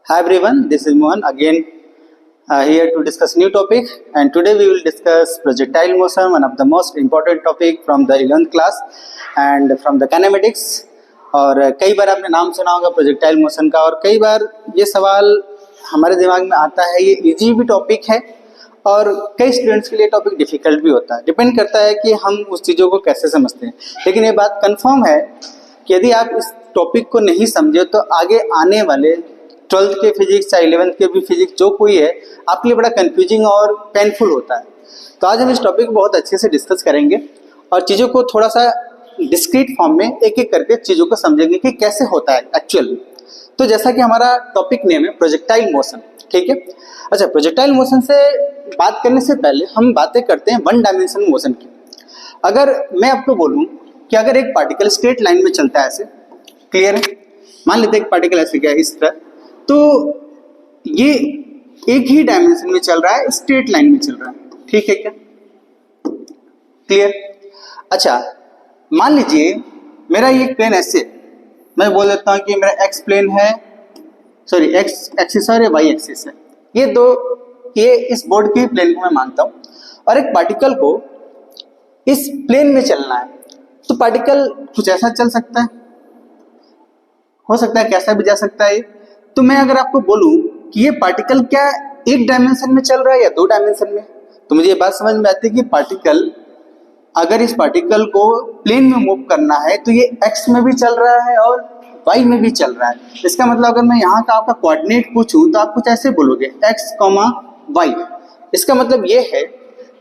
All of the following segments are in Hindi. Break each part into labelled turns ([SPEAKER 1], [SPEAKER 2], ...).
[SPEAKER 1] Hi everyone, this is Mohan again here to discuss new topic, and today we will discuss projectile motion, one of the most important topic from the 11th class and from the kinematics. और कई बार आपने नाम सुना होगा प्रोजेक्टाइल मोशन का, और कई बार ये सवाल हमारे दिमाग में आता है। ये इजी भी टॉपिक है और कई स्टूडेंट्स के लिए टॉपिक डिफिकल्ट भी होता है, डिपेंड करता है कि हम उस चीज़ों को कैसे समझते हैं। लेकिन ये बात कंफर्म है कि यदि आप इस टॉपिक को नहीं समझे तो आगे आने वाले 12th के फिजिक्स चाहे 11th के भी फिजिक्स जो कोई है आपके लिए बड़ा कंफ्यूजिंग और पेनफुल होता है। तो आज हम इस टॉपिक को बहुत अच्छे से डिस्कस करेंगे और चीज़ों को थोड़ा सा डिस्क्रीट फॉर्म में एक एक करके चीज़ों को समझेंगे कि कैसे होता है एक्चुअली। तो जैसा कि हमारा टॉपिक नेम है प्रोजेक्टाइल मोशन, ठीक है। अच्छा, प्रोजेक्टाइल मोशन से बात करने से पहले हम बातें करते हैं वन डायमेंशन मोशन की। अगर मैं आपको बोलूँ कि अगर एक पार्टिकल स्ट्रेट लाइन में चलता है, ऐसे क्लियर है, मान लेते हैं एक पार्टिकल ऐसे गया इस तरह, तो ये एक ही डायमेंशन में चल रहा है, स्ट्रेट लाइन में चल रहा है, ठीक है क्या, क्लियर। अच्छा, मान लीजिए मेरा ये प्लेन ऐसे, मैं बोल देता हूँ कि मेरा एक्स प्लेन है, सॉरी एक्स एक्सिस और वाई एक्सिस है, ये दो, ये इस बोर्ड के प्लेन को मैं मानता हूँ, और एक पार्टिकल को इस प्लेन में चलना है। तो पार्टिकल कुछ ऐसा चल सकता है, हो सकता है कैसा भी जा सकता है। तो मैं अगर आपको बोलूं कि ये पार्टिकल क्या एक डायमेंशन में चल रहा है या दो डायमेंशन में, तो मुझे ये बात समझ में आती है कि पार्टिकल, अगर इस पार्टिकल को प्लेन में मूव करना है तो ये एक्स में भी चल रहा है और वाई में भी चल रहा है। इसका मतलब अगर मैं यहाँ का आपका कोऑर्डिनेट पूछूं तो आप कुछ ऐसे बोलोगे एक्स कॉमा वाई। इसका मतलब ये है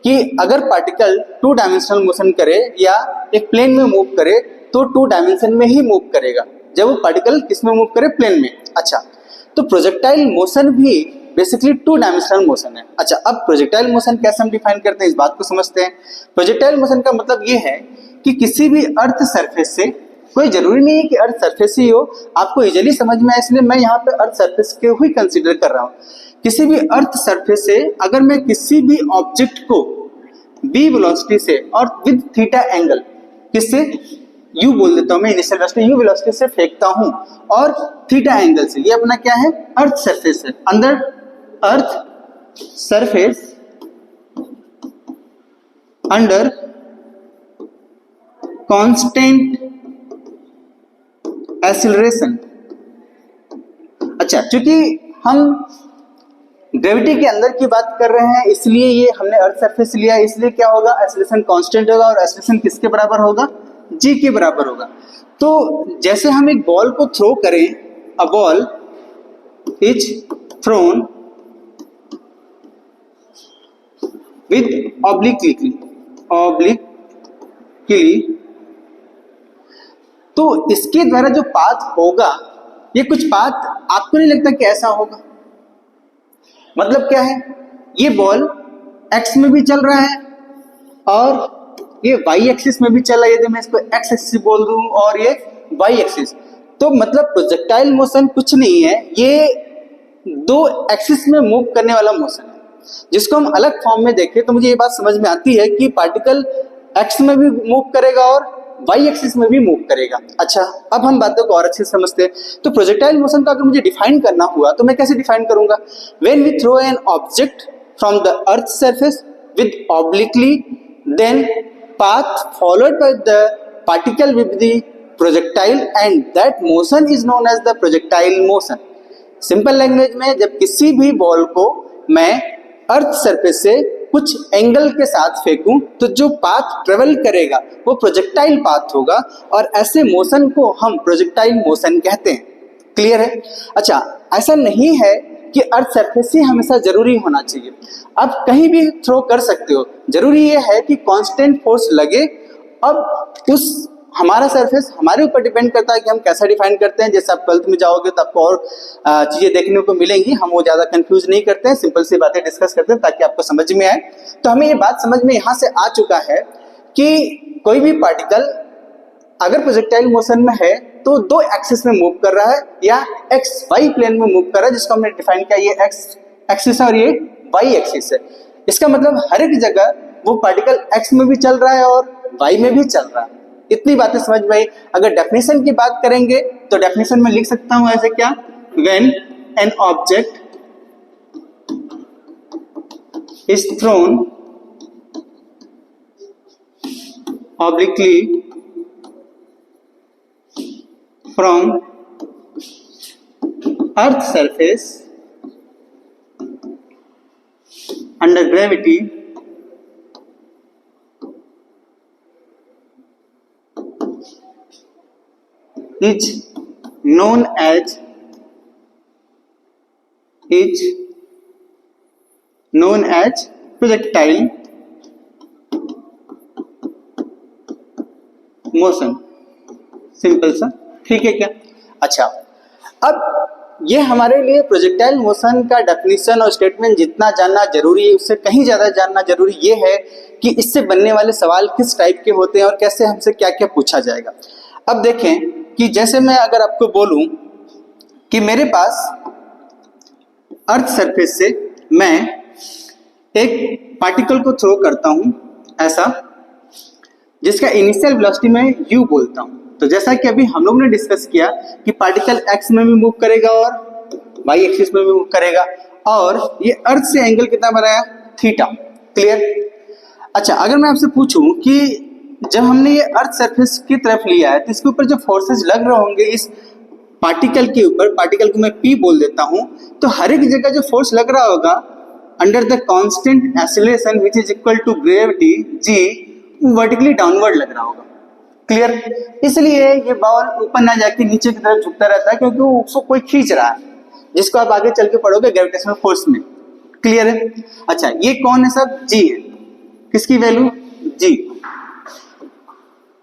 [SPEAKER 1] कि अगर पार्टिकल टू डायमेंशनल मोशन करे या एक प्लेन में मूव करे तो टू डायमेंशन में ही मूव करेगा, जब वो पार्टिकल किस में मूव करे, प्लेन में। अच्छा, तो प्रोजेक्टाइल मोशन भी बेसिकली टू डायमेंशनल मोशन है। अच्छा, अब प्रोजेक्टाइल मोशन कैसे हम डिफाइन करते हैं, इस बात को समझते हैं। प्रोजेक्टाइल मोशन का मतलब ये है कि किसी भी अर्थ सरफेस से, कोई जरूरी नहीं है कि अर्थ सरफेस ही हो, आपको इजीली समझ में आए इसलिए मैं यहाँ पे अर्थ सरफेस के ही कंसिडर कर रहा हूँ। किसी भी अर्थ सरफेस से अगर मैं किसी भी ऑब्जेक्ट को बी वेलोसिटी से और विद थीटा एंगल, किससे, यू बोल देता हूं मैं, इनिशियल वेलोसिटी यू वेलोसिटी से फेंकता हूं और थीटा एंगल से, ये अपना क्या है, अर्थ सरफेस है, अंदर earth surface under constant acceleration. अच्छा, क्योंकि हम ग्रेविटी के अंदर की बात कर रहे हैं इसलिए ये हमने अर्थ सरफेस लिया, इसलिए क्या होगा, एक्सीलरेशन कांस्टेंट होगा, और एक्सीलरेशन किसके बराबर होगा, जी के बराबर होगा। तो जैसे हम एक बॉल को थ्रो करें, a ball is throne with obliquely, तो इसके द्वारा जो पाथ होगा, ये कुछ पाथ आपको नहीं लगता कि ऐसा होगा। मतलब क्या है, ये बॉल एक्स में भी चल रहा है और ये वाई एक्सिस में भी चल रहा है, यदि मैं इसको एक्स एक्सिस बोल दूं और ये वाई एक्सिस, तो मतलब प्रोजेक्टाइल मोशन कुछ नहीं है, ये दो एक्सिस में मूव करने वाला मोशन है। जिसको हम अलग फॉर्म में देखें तो मुझे ये बात समझ में आती है कि पार्टिकल एक्स में भी मूव करेगा और वाई एक्सिस में भी मूव करेगा। अच्छा, अब हम बातों को और अच्छे से समझते हैं। तो प्रोजेक्टाइल मोशन का अगर मुझे डिफाइन करना हुआ तो मैं कैसे डिफाइन करूंगा, when we throw an object from the earth surface with obliquely, then path followed by the particle with the projectile, and that motion is known as the projectile motion. Simple language में, जब किसी भी बॉल को मैं अर्थ सरफेस से कुछ एंगल के साथ फेंकूं तो जो पाथ ट्रेवल करेगा वो प्रोजेक्टाइल पाथ होगा, और ऐसे मोशन को हम प्रोजेक्टाइल मोशन कहते हैं। क्लियर है। अच्छा, ऐसा नहीं है कि अर्थ सरफेस से हमेशा जरूरी होना चाहिए, आप कहीं भी थ्रो कर सकते हो, जरूरी ये है कि कांस्टेंट फोर्स लगे। अब उस हमारा सरफेस हमारे ऊपर डिपेंड करता है कि हम कैसा डिफाइन करते हैं। जैसे आप 12th में जाओगे तो आपको और चीजें देखने को मिलेंगी, हम वो ज्यादा कंफ्यूज नहीं करते हैं, सिंपल सी बातें डिस्कस करते हैं ताकि आपको समझ में आए। तो हमें ये बात समझ में यहाँ से आ चुका है कि कोई भी पार्टिकल अगर प्रोजेक्टाइल मोशन में है तो दो एक्सिस में मूव कर रहा है या एक्स वाई प्लेन में मूव कर रहा है, जिसको हमने डिफाइन किया, ये एक्स एक्सिस है और ये वाई एक्सिस है। इसका मतलब हर एक जगह वो पार्टिकल एक्स में भी चल रहा है और वाई में भी चल रहा है। इतनी बातें समझ में आई। अगर डेफिनेशन की बात करेंगे तो डेफिनेशन में लिख सकता हूं ऐसे क्या, when an object is thrown obliquely from Earth's surface under gravity is known as projectile motion. Simple सा, ठीक है क्या? अच्छा, अब ये हमारे लिए प्रोजेक्टाइल मोशन का डेफिनेशन और स्टेटमेंट जितना जानना जरूरी है उससे कहीं ज्यादा जानना जरूरी ये है कि इससे बनने वाले सवाल किस टाइप के होते हैं और कैसे हमसे क्या क्या पूछा जाएगा। अब देखें कि जैसे मैं अगर आपको बोलूं कि मेरे पास अर्थ सरफेस से मैं एक पार्टिकल को थ्रो करता हूं ऐसा, जिसका इनिशियल वेलोसिटी मैं u बोलता हूं। तो जैसा कि अभी हम लोग ने डिस्कस किया कि पार्टिकल x में भी मूव करेगा और y एक्सिस में भी मूव करेगा, और ये अर्थ से एंगल कितना बनाया? थीटा। क्लियर? अच्छा, अगर मैं आपसे पूछूं कि जब हमने ये अर्थ सरफेस की तरफ लिया है तो इसके ऊपर जो फोर्सेस लग रहे होंगे इस पार्टिकल के ऊपर, पार्टिकल को मैं p बोल देता हूं, तो हर एक जगह जो फोर्स लग रहा होगा under the constant acceleration which is equal to gravity g, vertically downward लग रहा होगा। क्लियर? इसलिए ये बॉल ऊपर ना जाके नीचे की तरफ झुकता रहता है क्योंकि वो उसको कोई खींच रहा है, जिसको आप आगे चल के पढ़ोगे ग्रेविटेशनल फोर्स में। क्लियर है? अच्छा, ये कौन है सब? g है। किसकी वैल्यू? g।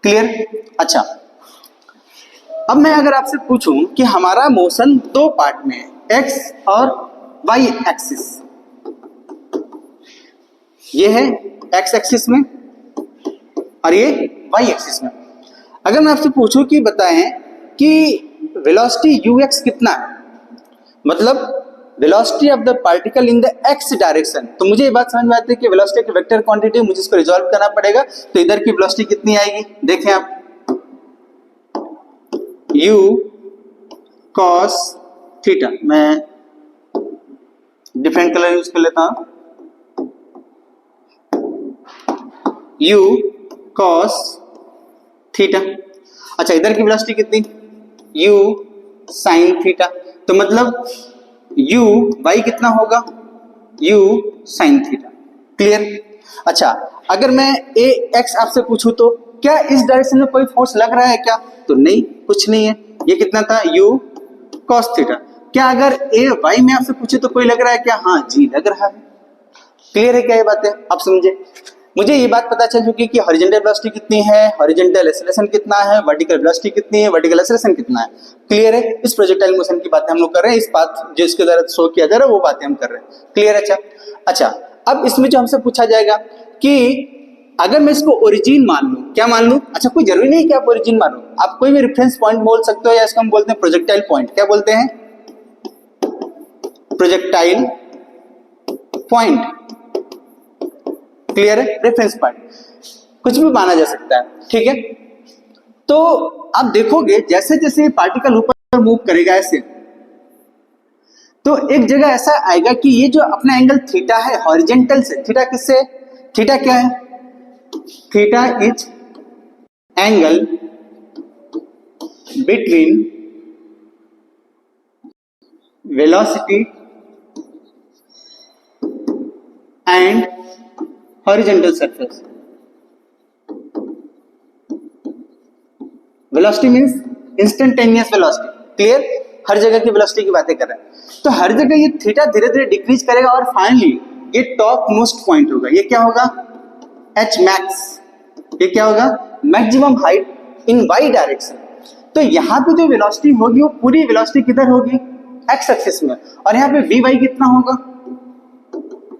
[SPEAKER 1] क्लियर? अच्छा, अब मैं अगर आपसे पूछूं कि हमारा मोशन दो पार्ट में है, x और y एक्सिस। ये है x एक्सिस में और ये y एक्सिस में। अगर मैं आपसे पूछूं कि बताएं कि वेलोसिटी ux कितना है, मतलब velocity of the particle in the x direction, तो मुझे ये बात समझ में आती है कि वेलोसिटी की वेक्टर क्वांटिटी, मुझे इसको रिजॉल्व करना पड़ेगा। तो इधर की वेलोसिटी कितनी आएगी? देखें आप, u cos थीटा, मैं डिफरेंट कलर यूज कर लेता हूं, u cos थीटा। अच्छा, इधर की वेलोसिटी कितनी? u sin theta. तो मतलब u y कितना होगा? u sin theta. क्लियर? अच्छा, अगर मैं a x आपसे पूछूं तो क्या इस डायरेक्शन में कोई फोर्स लग रहा है क्या? तो नहीं, कुछ नहीं है। ये कितना था? u cos theta. क्या अगर a y में आपसे पूछे तो कोई लग रहा है क्या? हाँ, g लग रहा है। क्लियर है क्या ये बातें? आप समझे? मुझे ये बात पता चल चुकी कि हॉरिजॉन्टल वेलोसिटी कितनी है, हॉरिजॉन्टल एक्सेलरेशन कितना है, वर्टिकल वेलोसिटी कितनी है, वर्टिकल एक्सेलरेशन कितना है। क्लियर है? इस प्रोजेक्टाइल मोशन की बातें हम लोग कर रहे हैं, इस बात जो इसके द्वारा शो किया जा रहा है वो बातें हम कर रहे हैं। क्लियर? अच्छा, अब इसमें जो हमसे पूछा जाएगा कि अगर मैं इसको ओरिजिन मान लूं, क्या मान लूं? अच्छा, कोई जरूरी नहीं कि आप ओरिजिन मानो, आप कोई भी रेफरेंस पॉइंट बोल सकते हो, या इसको हम बोलते हैं प्रोजेक्टाइल पॉइंट। क्या बोलते हैं? Projectile point. क्लियर है? रेफरेंस पॉइंट कुछ भी माना जा सकता है। ठीक है? तो आप देखोगे जैसे जैसे पार्टिकल ऊपर मूव करेगा ऐसे, तो एक जगह ऐसा आएगा कि ये जो अपना एंगल थीटा है हॉरिजॉन्टल से, थीटा किससे? थीटा क्या है? Theta is angle between velocity and horizontal surface. Velocity means instantaneous velocity. Clear? हर जगह की वेलोसिटी की बातें कर रहे हैं। तो हर जगह ये थीटा धीरे धीरे डिक्रीज करेगा और फाइनली ये टॉप मोस्ट पॉइंट होगा। ये क्या होगा? h max. ये क्या होगा? Maximum height in y direction. तो यहाँ पे जो वेलोसिटी होगी वो पूरी वेलोसिटी किधर होगी? x एक्सिस में। और यहाँ पे vy कितना होगा?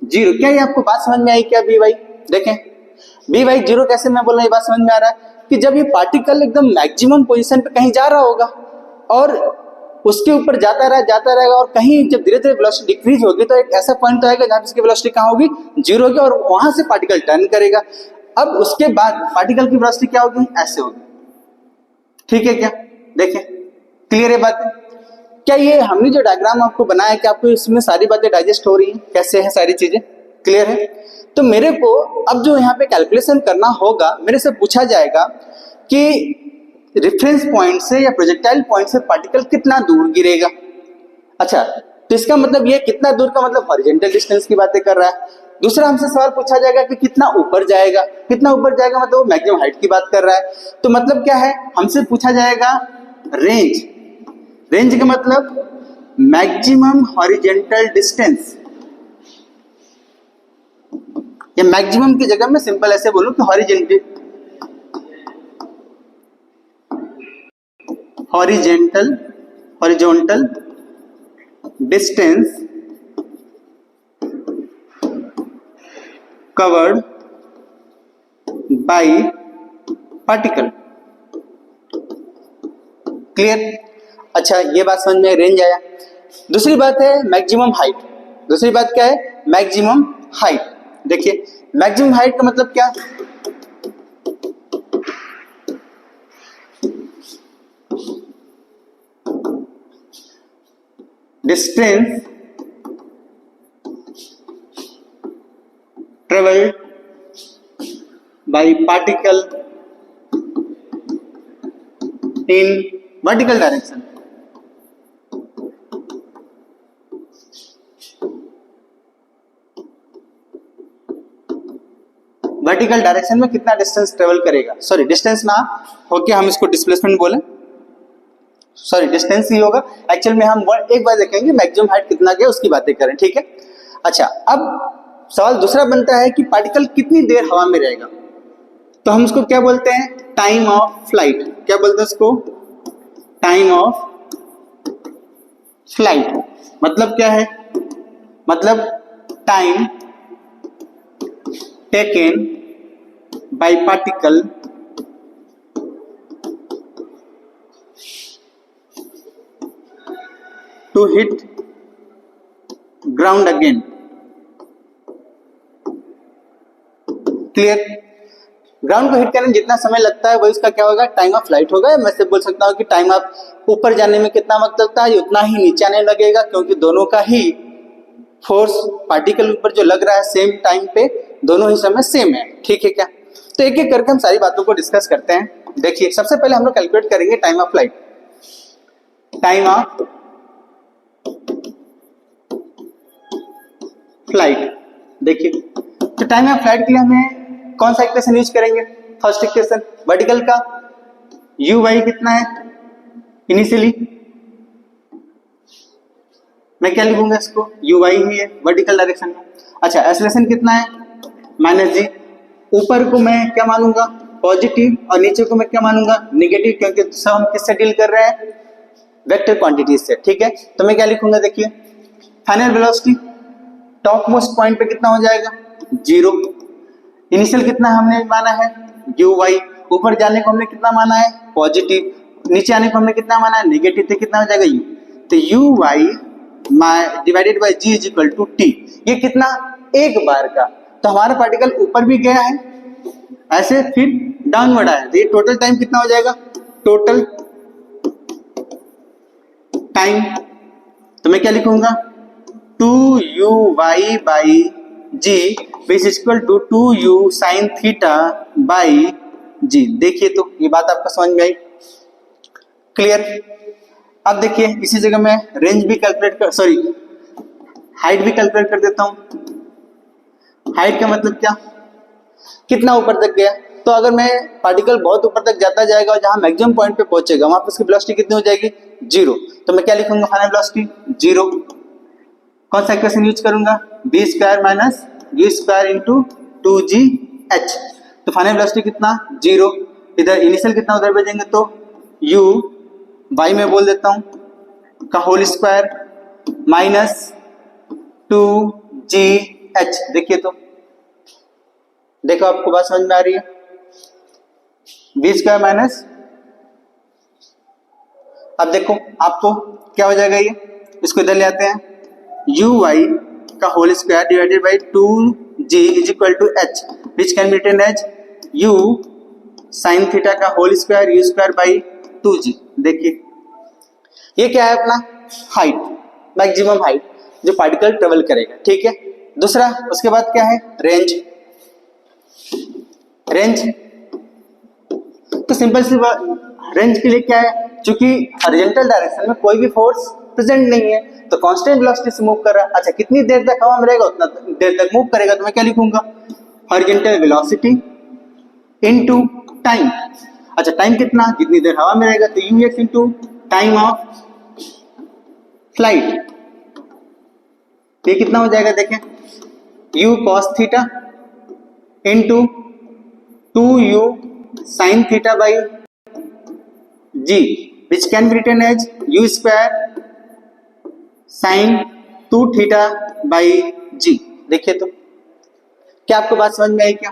[SPEAKER 1] 0। क्या ये आपको बात समझ में आई क्या? vy देखें, vy 0 कैसे मैं बोल रहा हूँ, ये बात समझ में आ रहा है कि जब ये पार्टिकल एकदम मैक्सिमम पोजीशन पे कहीं जा रहा होगा और उसके ऊपर जाता रहेगा और कहीं जब धीरे धीरे वेलोसिटी डिक्रीज होगी तो एक ऐसा पॉइंट आएगा जहां इसकी वेलोसिटी कहाँ होगी? 0 होगी, और वहां से पार्टिकल टर्न करेगा। अब उसके बाद पार्टिकल की वेलोसिटी क्या होगी? ऐसे होगी। ठीक है क्या? देखें, क्लियर है बात? क्या ये हमने जो डायग्राम आपको बनाया क्या आपको इसमें सारी बातें डाइजेस्ट हो रही हैं, कैसे है सारी चीजें क्लियर है? तो मेरे को अब जो यहाँ पे कैलकुलेशन करना होगा, मेरे से पूछा जाएगा कि रेफरेंस पॉइंट से या प्रोजेक्टाइल पॉइंट से पार्टिकल कितना दूर गिरेगा। अच्छा, तो इसका मतलब ये कितना दूर का मतलब हॉरिजॉन्टल डिस्टेंस की बातें कर रहा है। दूसरा हमसे सवाल पूछा जाएगा कि कितना ऊपर जाएगा, कितना ऊपर जाएगा मतलब वो मैक्सिमम हाइट की बात कर रहा है। तो मतलब क्या है, हमसे पूछा जाएगा रेंज। रेंज का मतलब मैक्सिमम हॉरिजॉन्टल डिस्टेंस, या मैक्सिमम की जगह मैं सिंपल ऐसे बोलूं कि horizontal distance covered by particle. Clear? अच्छा, ये बात समझ में, रेंज आया। दूसरी बात है मैक्सिमम हाइट। दूसरी बात क्या है? Maximum height. देखिए मैक्सिमम हाइट का मतलब क्या, distance travelled by particle in vertical direction. Vertical direction में कितना डिस्टेंस ट्रेवल करेगा, सॉरी डिस्टेंस ना होके हम इसको डिस्प्लेसमेंट बोले, सॉरी डिस्टेंस ही होगा एक्चुअल में। हम एक बार देखेंगे मैक्सिमम हाइट कितना गया उसकी बातें करें, ठीक है? अच्छा, अब सवाल दूसरा बनता है कि पार्टिकल कितनी देर हवा में रहेगा। तो हम उसको क्या बोलते हैं? Time of flight. क्या बोलते हैं उसको? Time of flight. मतलब क्या है? मतलब time taken by particle to hit ground again. Clear? Ground को हिट करने में जितना समय लगता है वही उसका क्या होगा? टाइम ऑफ फ्लाइट होगा। मैं से बोल सकता हूँ कि टाइम ऑफ ऊपर जाने में कितना वक्त लगता है उतना ही नीचे आने लगेगा, क्योंकि दोनों का ही फोर्स पार्टिकल ऊपर जो लग रहा है सेम टाइम पे, दोनों ही समय सेम है। ठीक है क्या? तो एक एक करके हम सारी बातों को डिस्कस करते हैं। देखिए सबसे पहले हम लोग कैलकुलेट करेंगे time of flight. Time of flight, देखिए तो टाइम ऑफ फ्लाइट के लिए हमें कौन सा इक्वेशन यूज करेंगे? फर्स्ट इक्वेशन वर्टिकल का यू वाई कितना है इनिशियली, मैं क्या लिखूंगा इसको? यू वाई ही है वर्टिकल डायरेक्शन में। अच्छा, एक्सेलरेशन कितना है? माइनस जी। ऊपर को मैं क्या मानूंगा? पॉजिटिव, और नीचे को मैं क्या मानूंगा? निगेटिव, क्योंकि सब हम किससे डील कर रहे हैं? वेक्टर क्वांटिटीज से। ठीक है, तो मैं क्या लिखूंगा? देखिए final velocity top most point पे कितना हो जाएगा? 0। इनिशियल कितना हमने माना है? You y. ऊपर जाने को हमने कितना माना है? पॉजिटिव। नीचे आने को हमने कितना माना है? नेगेटिव। तो कितना हो जाएगा? यू। तो u y divided by ji is equal to t. ये कितना? एक बार का। तो हमारा पार्टिकल ऊपर भी गया है ऐसे, फिर डाउनवर्ड आया, तो ये टोटल टाइम कितना हो जाएगा? टोटल टाइम, तो मैं क्या लिखूंगा? 2u(y) by ji is equal to 2u sine theta by G. देखिए तो ये बात आपका समझ में आई? क्लियर? अब देखिए इसी जगह मैं रेंज भी कैलकुलेट कर, सॉरी हाइट भी कैलकुलेट कर देता हूं। हाइट का मतलब क्या? कितना ऊपर तक गया। तो अगर मैं पार्टिकल बहुत ऊपर तक जाता जाएगा और जहां मैक्सिमम पॉइंट पे पहुंचेगा वहां पर उसकी वेलोसिटी कितनी हो जाएगी? 0। तो मैं क्या लिखूंगा? Final velocity 0। कौन सा इक्वेशन यूज करूंगा? V square minus u square into 2gh। तो फाइनल वेलोसिटी कितना? 0। इधर इनिशियल कितना उधर भेजेंगे तो u y में बोल देता हूं का होल स्क्वायर माइनस 2gh। देखिए तो देखो आपको बात समझ में आ रही है? बी स्क्वायर माइनस, अब देखो आपको क्या हो जाएगा? ये इसको इधर ले आते हैं, यू वाई का whole square divided by 2g is equal to h which can be written as u sine theta का whole square U square by 2g। देखिए ये क्या है अपना? हाइट, मैक्सिमम हाइट जो पार्टिकल ट्रेवल करेगा, ठीक है। दूसरा उसके बाद क्या है, रेंज। रेंज तो सिंपल सी बात, रेंज के लिए क्या है, चूंकि हॉरिजॉन्टल डायरेक्शन में कोई भी फोर्स प्रेजेंट नहीं है तो कांस्टेंट वेलोसिटी से मूव कर रहा है। अच्छा, कितनी देर तक हवा में रहेगा उतना देर तक मूव करेगा, तो मैं क्या लिखूंगा, हॉरिजॉन्टल वेलोसिटी इनटू टाइम। अच्छा, टाइम कितना, जितनी देर हवा में रहेगा, तो ux into time of flight. ये कितना हो जाएगा, देखें, u cos theta into 2u sin theta by g, which can be written as u square sin 2 theta by g। देखिए तो क्या आपको बात समझ में आई क्या,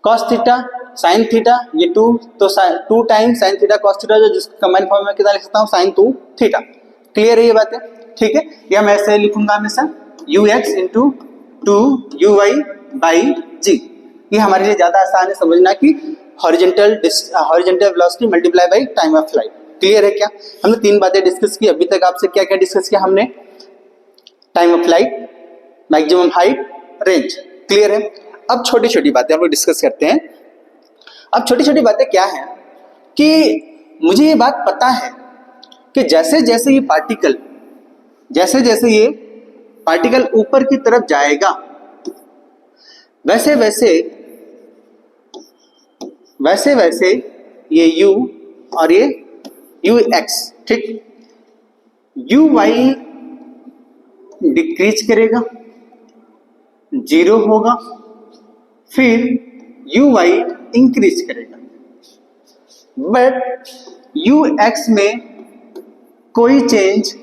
[SPEAKER 1] cos थीटा sin थीटा, ये 2 तो 2 times sin theta cos theta, जो जिसको कंबाइन फॉर्म में कितना लिख सकता हूँ, sin 2 थीटा। क्लियर है ये बातें, ठीक है। या मैं ऐसे लिखूंगा हमेशा ux into 2uy by g। ये हमारे लिए ज्यादा आसान है समझना कि horizontal velocity multiply by time of flight. Clear है क्या, हमने 3 बातें डिस्कस की। अभी तक आपसे क्या क्या डिस्कस किया हमने, time of flight, maximum height, range. Clear है। अब छोटी छोटी बातें हम लोग डिस्कस करते हैं। अब छोटी छोटी बातें क्या है कि मुझे ये बात पता है कि जैसे जैसे ये पार्टिकल ऊपर की तरफ जाएगा वैसे वैसे ये u और ये ux, ठीक, uy डिक्रीज करेगा, 0 होगा, फिर uy इंक्रीज करेगा, बट ux में कोई चेंज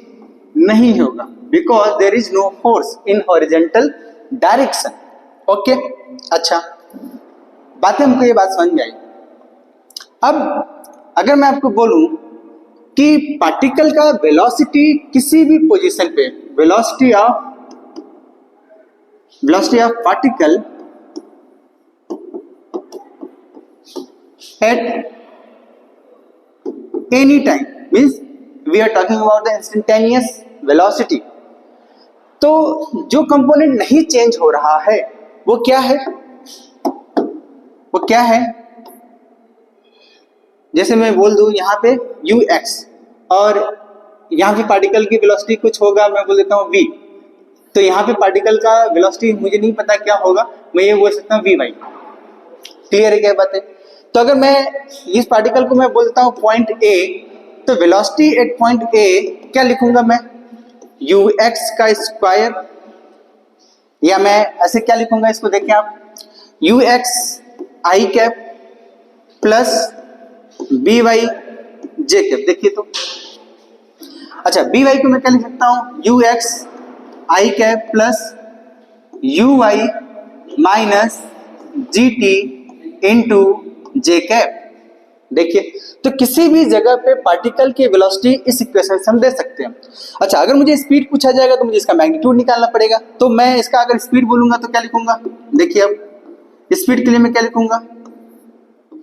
[SPEAKER 1] नहीं होगा because there is no force in horizontal direction. Okay, अच्छा, बातें हमको ये बात समझ में आई। अब अगर मैं आपको बोलूं कि पार्टिकल का वेलोसिटी किसी भी पोजीशन पे, velocity of particle at any time, means we are talking about the instantaneous velocity. तो जो कंपोनेंट नहीं चेंज हो रहा है वो क्या है, जैसे मैं बोल दूं यहाँ पे ux और यहाँ पे पार्टिकल की वेलोसिटी कुछ होगा, मैं बोल देता हूँ v, तो यहाँ पे पार्टिकल का वेलोसिटी मुझे नहीं पता क्या होगा, मैं ये बोल सकता हूँ vy। क्लियर है क्या बात है। तो अगर मैं इस पार्टिकल को मैं बोलता हूँ पॉइंट a, तो वेलोसिटी एट पॉइंट a क्या लिखूंगा मैं, ux का स्क्वायर, या मैं ऐसे क्या लिखूंगा इसको, देखिए आप, ux आई cap plus B Y J cap. देखिए तो, अच्छा, बी वाई को मैं क्या लिख सकता हूं, u x i cap plus you Y minus G T into J cap. देखिए तो किसी भी जगह पे पार्टिकल की वेलोसिटी इस इक्वेशन से हम दे सकते हैं। अच्छा, अगर मुझे स्पीड पूछा जाएगा तो मुझे इसका मैग्नीट्यूड निकालना पड़ेगा, तो मैं इसका अगर स्पीड बोलूंगा तो क्या लिखूंगा, देखिए अब स्पीड के लिए मैं क्या लिखूंगा,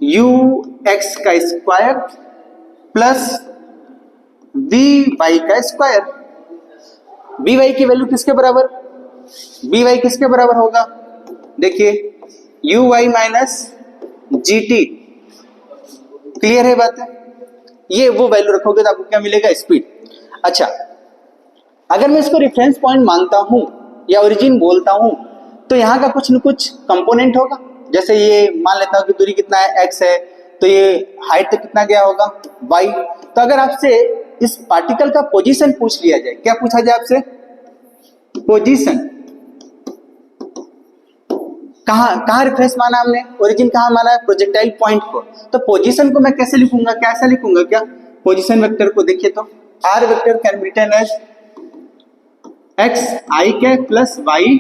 [SPEAKER 1] यू एक्स का स्क्वायर प्लस वी वाई का स्क्वायर। वी वाई की वैल्यू किसके बराबर, वी वाई किसके बराबर होगा, देखिए यू वाई माइनस जी टी। क्लियर है बात है, ये वो वैल्यू रखोगे तो आपको क्या मिलेगा, स्पीड। अच्छा, अगर मैं इसको रेफरेंस पॉइंट मानता हूं या ओरिजिन बोलता हूं तो यहाँ का कुछ न कुछ कंपोनेंट होगा। जैसे ये मान लेता हूं कि दूरी कितना है, x है, तो ये हाइट तक कितना गया होगा, y। तो अगर आपसे इस पार्टिकल का पोजीशन पूछ लिया जाए, क्या पूछा जाए आपसे, पोजीशन, कहाँ रेफरेंस माना हमने, ओरिजिन कहाँ माना है, प्रोजेक्टाइल पॉइंट को। तो पोजीशन को मैं कैसे लिखूंगा, क्या ऐसा लिखूंगा क्या, पोजीशन वेक्टर को देखिए तो r vector can be written as x i cap plus y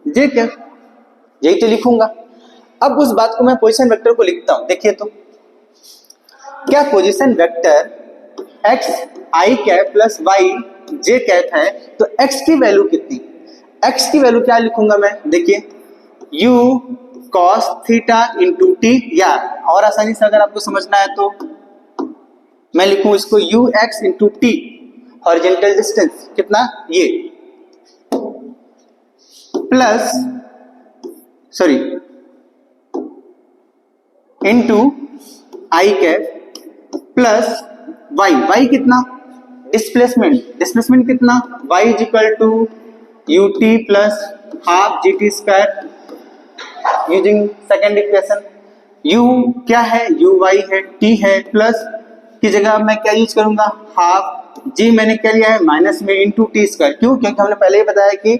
[SPEAKER 1] j cap, यही तो लिखूंगा। अब उस बात को मैं पोजीशन वेक्टर को लिखता हूं, देखिए तो क्या position vector x i cap plus y j cap है, तो x की वैल्यू कितनी, x की वैल्यू क्या लिखूंगा मैं, देखिए u cos theta into T, या और आसानी से अगर आपको समझना है तो मैं लिखूं इसको ux into t, horizontal distance कितना ये, plus sorry into i cap plus y, y कितना डिस्प्लेसमेंट, डिस्प्लेसमेंट कितना y is equal to u t plus half g t square using second equation. u क्या है, u y है, t है, प्लस की जगह मैं क्या यूज करूंगा हाफ, g मैंने क्या लिया है माइनस में इंटू टी स्क्वायर, क्यों, क्योंकि हमने पहले ही बताया कि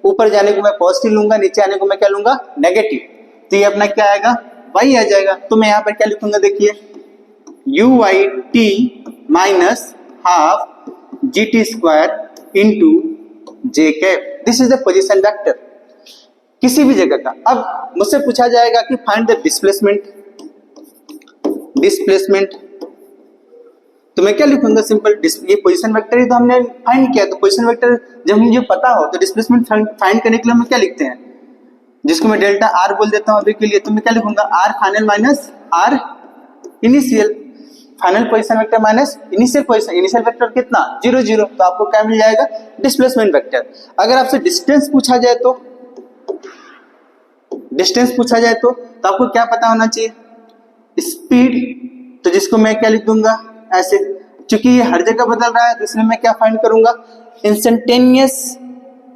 [SPEAKER 1] ऊपर जाने को मैं पॉजिटिव लूंगा, नीचे आने को मैं क्या लूंगा नेगेटिव, तो ये अपना क्या आएगा y आ जाएगा। तो मैं यहाँ पर क्या लिखूंगा देखिए u y t minus half g t square into J cap, this is the position vector किसी भी जगह का। अब मुझसे पूछा जाएगा कि फाइंड द डिस्प्लेसमेंट, डिस्प्लेसमेंट तो मैं क्या लिखूंगा सिंपल, ये पोजीशन वेक्टर ही तो हमने फाइंड किया, तो पोजीशन वेक्टर जब मुझे पता हो तो डिस्प्लेसमेंट फाइंड करने के लिए हम क्या लिखते हैं, जिसको मैं डेल्टा आर बोल देता हूं अभी के लिए, तो मैं क्या लिखूंगा r final minus r initial, final position vector minus initial position, initial vector कितना 0 0, तो आपको क्या मिल जाएगा डिस्प्लेसमेंट वेक्टर। अगर आपसे डिस्टेंस पूछा जाए तो, डिस्टेंस पूछा जाए तो आपको क्या पता होना चाहिए स्पीड, तो जिसको मैं क्या लिख दूंगा ऐसे, क्योंकि ये हर जगह बदल रहा है तो इसलिए मैं क्या फाइंड करूंगा इंस्टेंटेनियस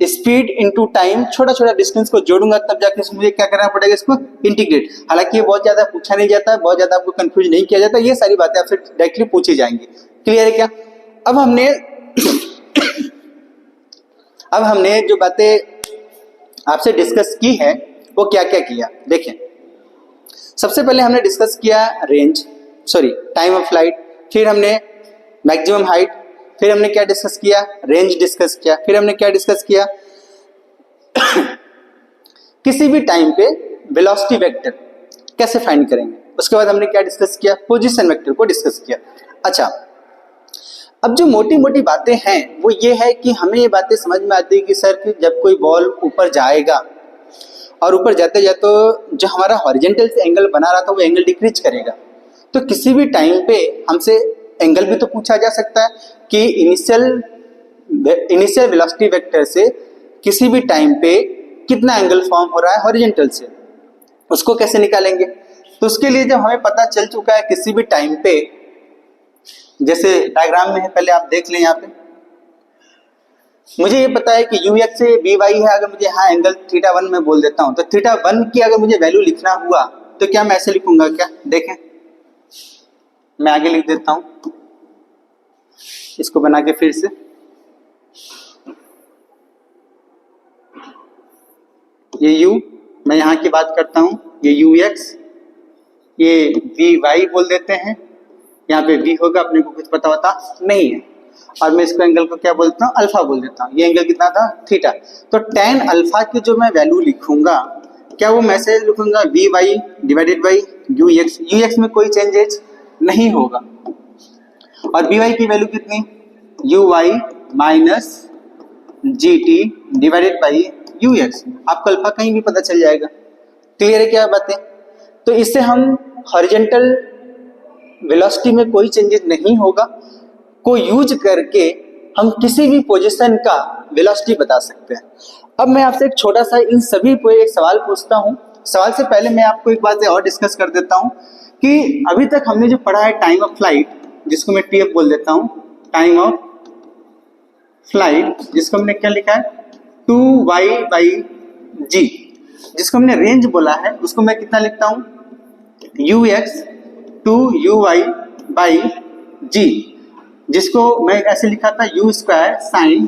[SPEAKER 1] स्पीड इनटू टाइम, छोटा छोटा डिस्टेंस को जोड़ूंगा तब जाके मुझे क्या करना पड़ेगा इसको इंटीग्रेट। हालांकि ये बहुत ज्यादा पूछा नहीं जाता है, बहुत ज्यादा आपको कंफ्यूज नहीं किया जाता, ये सारी बातें आपसे डायरेक्टली पूछी जाएंगी, क्लियर है क्या। अब हमने जो बातें आपसे डिस्कस की है वो क्या क्या किया देखें। सबसे पहले हमने डिस्कस किया range, sorry time of flight, फिर हमने मैक्सिमम हाइट, फिर हमने क्या डिस्कस किया रेंज डिस्कस किया, फिर हमने क्या डिस्कस किया किसी भी टाइम पे वेलोसिटी वेक्टर कैसे फाइंड करेंगे, उसके बाद हमने क्या डिस्कस किया पोजीशन वेक्टर को डिस्कस किया। अच्छा, अब जो मोटी मोटी बातें हैं वो ये है कि हमें ये बातें समझ में आती है कि सर कि जब कोई बॉल ऊपर जाएगा और ऊपर जाते जाते जो हमारा हॉरिजेंटल से एंगल बना रहा था वो एंगल डिक्रीज करेगा, तो किसी भी टाइम पे हमसे एंगल भी तो पूछा जा सकता है कि इनिशियल वेलोसिटी वेक्टर से किसी भी टाइम पे कितना एंगल फॉर्म हो रहा है हॉरिजेंटल से, उसको कैसे निकालेंगे। तो उसके लिए जब हमें पता चल चुका है किसी भी टाइम पे, जैसे डायग्राम में है पहले आप देख लें, यहाँ पे मुझे ये पता है कि यू एक्स से बी वाई है, अगर मुझे यहाँ एंगल थीटा 1 में बोल देता हूँ तो थीटा 1 की अगर मुझे वैल्यू लिखना हुआ तो क्या मैं ऐसे लिखूंगा, क्या देखें मैं आगे लिख देता हूं इसको बना के फिर से, ये u मैं यहां की बात करता हूं, ये यू एक्स, ये वी वाई बोल देते हैं, यहाँ पे v होगा, अपने को कुछ पता होता नहीं है, और मैं इसको एंगल को क्या बोलता हूँ अल्फा बोल देता हूँ, ये एंगल कितना था थीटा। तो tan अल्फा की जो मैं वैल्यू लिखूंगा क्या वो मैसेज लिखूंगा v y divided by u x में कोई चेंजेस नहीं होगा, और बी वाई की वैल्यू कितनी u Y minus ji t divided by u x, आपको अल्फा कहीं भी पता चल जाएगा, क्लियर है क्या बातें। तो इससे हम हॉरिजॉन्टल वेलोसिटी में कोई चेंजेस नहीं होगा को यूज करके हम किसी भी पोजीशन का वेलोसिटी बता सकते हैं। अब मैं आपसे एक छोटा सा इन सभी को एक सवाल पूछता हूं, सवाल से पहले मैं आपको एक बात और डिस्कस कर देता हूं कि अभी तक हमने जो पढ़ा है टाइम ऑफ फ्लाइट, जिसको मैं टीएफ बोल देता हूं, टाइम ऑफ फ्लाइट, जिसको हमने क्या लिखा है 2y/g, जिसको हमने रेंज बोला है उसको मैं कितना लिखता हूं ux 2uy/g, जिसको मैं ऐसे लिखा था u² sin